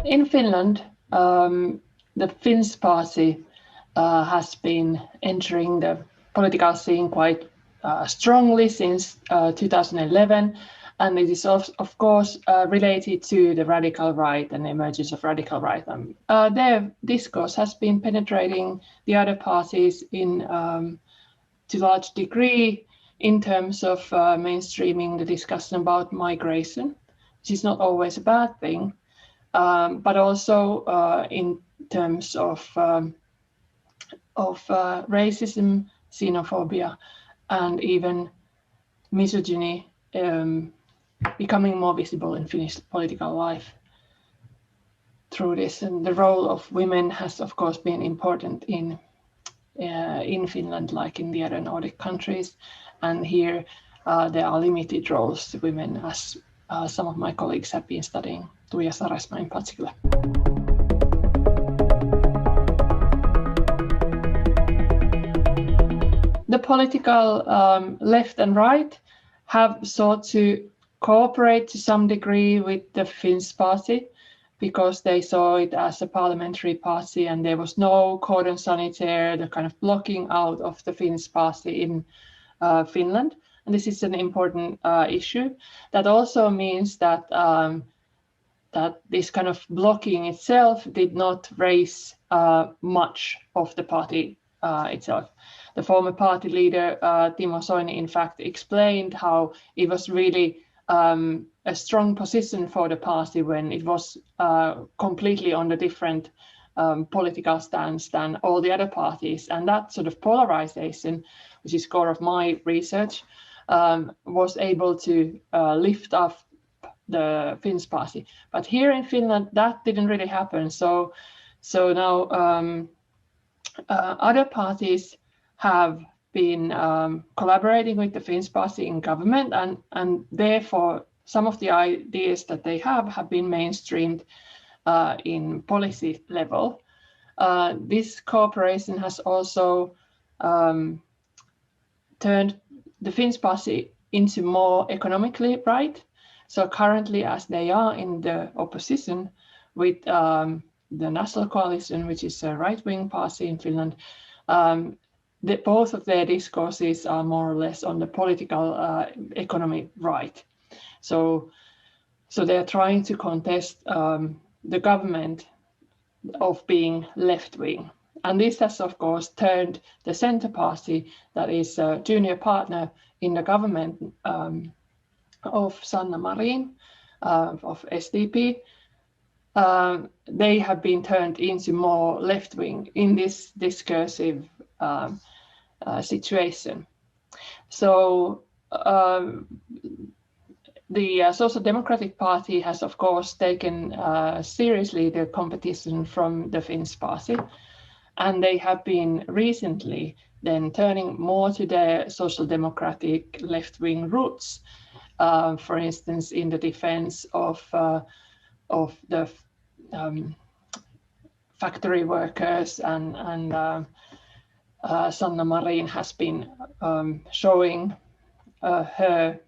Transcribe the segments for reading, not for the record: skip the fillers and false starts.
In Finland, the Finns party has been entering the political scene quite strongly since 2011, and it is of course related to the radical right and the emergence of radical right. Their discourse has been penetrating the other parties in to a large degree in terms of mainstreaming the discussion about migration, which is not always a bad thing, but also in terms of racism, xenophobia, and even misogyny becoming more visible in Finnish political life through this. And the role of women has, of course, been important in Finland, like in the other Nordic countries. And here there are limited roles to women, as some of my colleagues have been studying, Tuija Sarasma in particular. The political left and right have sought to cooperate to some degree with the Finns party because they saw it as a parliamentary party and there was no cordon sanitaire, the kind of blocking out of the Finns party in Finland. And this is an important issue. That also means that that this kind of blocking itself did not raise much of the party itself. The former party leader, Timo Soini, in fact, explained how it was really a strong position for the party when it was completely on a different political stance than all the other parties. And that sort of polarization, which is core of my research, was able to lift up the Finns party. But here in Finland, that didn't really happen. So now other parties have been collaborating with the Finns party in government, and therefore some of the ideas that they have been mainstreamed in policy level. This cooperation has also turned the Finns party into more economically right. So currently, as they are in the opposition with the National Coalition, which is a right-wing party in Finland, both of their discourses are more or less on the political economy right. So they are trying to contest the government of being left-wing. And this has, of course, turned the Centre Party, that is a junior partner in the government of Sanna Marin, of SDP, they have been turned into more left-wing in this discursive situation. So the Social Democratic Party has, of course, taken seriously the competition from the Finns party, and they have been recently then turning more to their social democratic left-wing roots. For instance, in the defense of the factory workers, and Sanna Marin has been showing her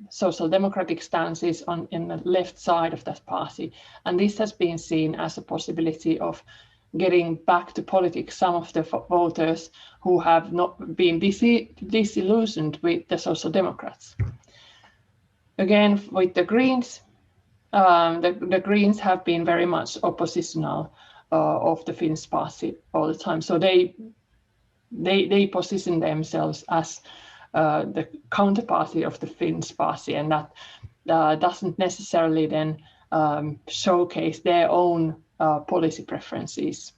social democratic stances in the left side of that party, and this has been seen as a possibility of getting back to politics some of the voters who have not been disillusioned with the Social Democrats. Again, with the Greens, the Greens have been very much oppositional of the Finns party all the time. So they position themselves as the counterparty of the Finns party, and that doesn't necessarily then showcase their own policy preferences.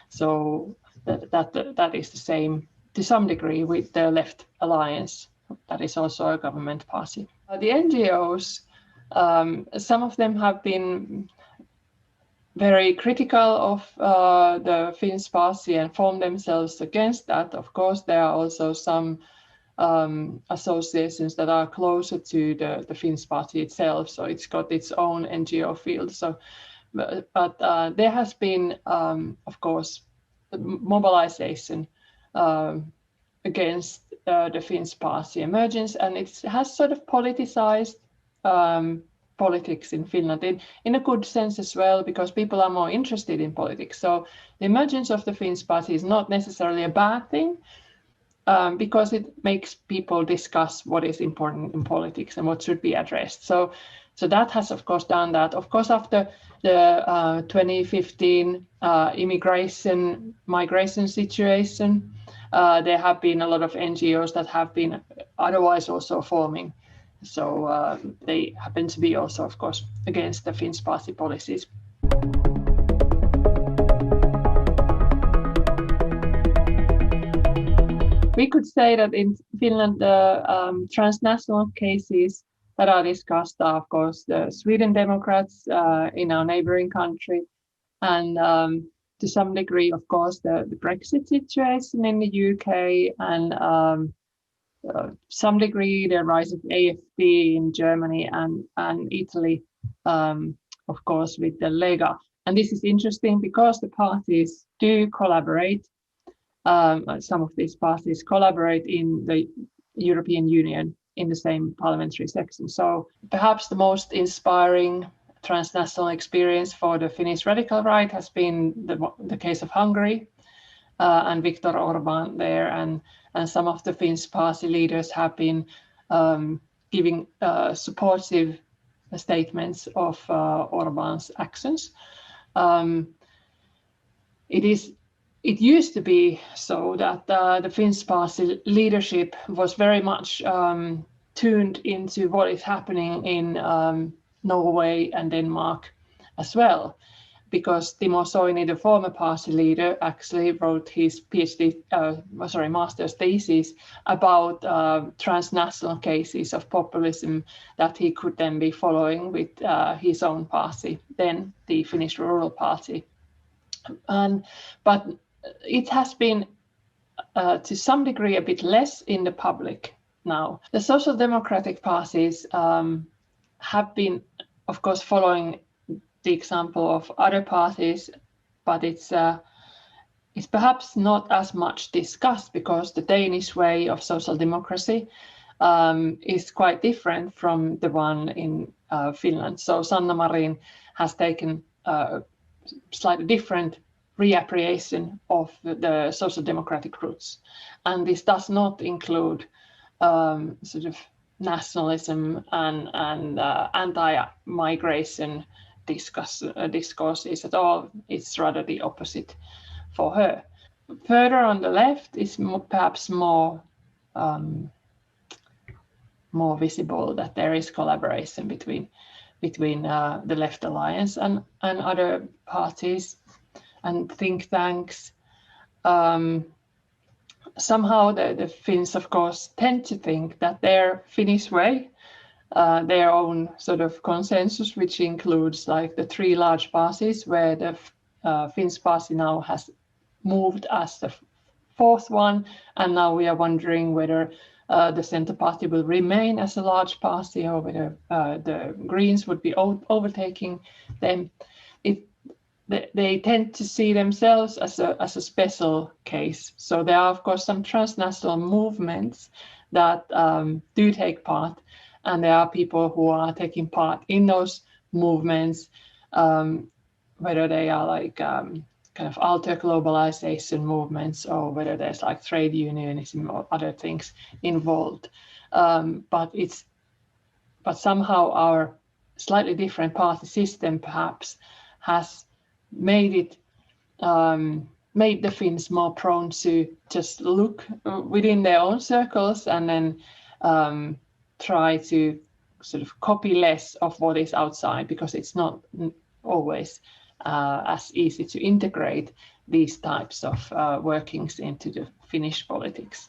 So that is the same to some degree with the Left Alliance, that is also a government party. The NGOs, some of them have been very critical of the Finns party and formed themselves against that. Of course, there are also some associations that are closer to the Finns party itself, so it's got its own NGO field. So, but there has been, of course, mobilization against the Finns party emergence, and it has sort of politicized politics in Finland in a good sense as well, because people are more interested in politics. So the emergence of the Finns Party is not necessarily a bad thing, because it makes people discuss what is important in politics and what should be addressed. So that has, of course, done that. Of course, after the 2015 migration situation, there have been a lot of NGOs that have been otherwise also forming. So they happen to be also, of course, against the Finns Party policies. We could say that in Finland, the transnational cases that are discussed are, of course, the Sweden Democrats in our neighboring country, and to some degree, of course, the Brexit situation in the UK, and some degree the rise of AFD in Germany and Italy, of course, with the Lega. And this is interesting because the parties do collaborate. Some of these parties collaborate in the European Union in the same parliamentary section. So perhaps the most inspiring transnational experience for the Finnish radical right has been the case of Hungary and Viktor Orban there, and some of the Finnish party leaders have been giving supportive statements of Orban's actions. It used to be so that the Finnish party leadership was very much tuned into what is happening in Norway and Denmark as well, because Timo Soini, the former party leader, actually wrote his master's thesis about transnational cases of populism that he could then be following with his own party, then the Finnish Rural Party. But it has been to some degree a bit less in the public now. The social democratic parties have been, of course, following the example of other parties, but it's perhaps not as much discussed because the Danish way of social democracy is quite different from the one in Finland. So Sanna Marin has taken a slightly different reappropriation of the social democratic roots, and this does not include sort of nationalism and anti-migration discourses at all. It's rather the opposite for her. Further on the left is perhaps more visible that there is collaboration between the Left Alliance and other parties and think tanks. Somehow the Finns, of course, tend to think that their Finnish way, their own sort of consensus, which includes like the three large parties, where the Finnish party now has moved as the fourth one, and now we are wondering whether the Centre Party will remain as a large party or whether the Greens would be overtaking them. They tend to see themselves as a special case. So there are, of course, some transnational movements that do take part, and there are people who are taking part in those movements, whether they are like kind of alter globalization movements or whether there's like trade unionism or other things involved. But somehow our slightly different party system perhaps has made the Finns more prone to just look within their own circles and then try to sort of copy less of what is outside, because it's not always as easy to integrate these types of workings into the Finnish politics.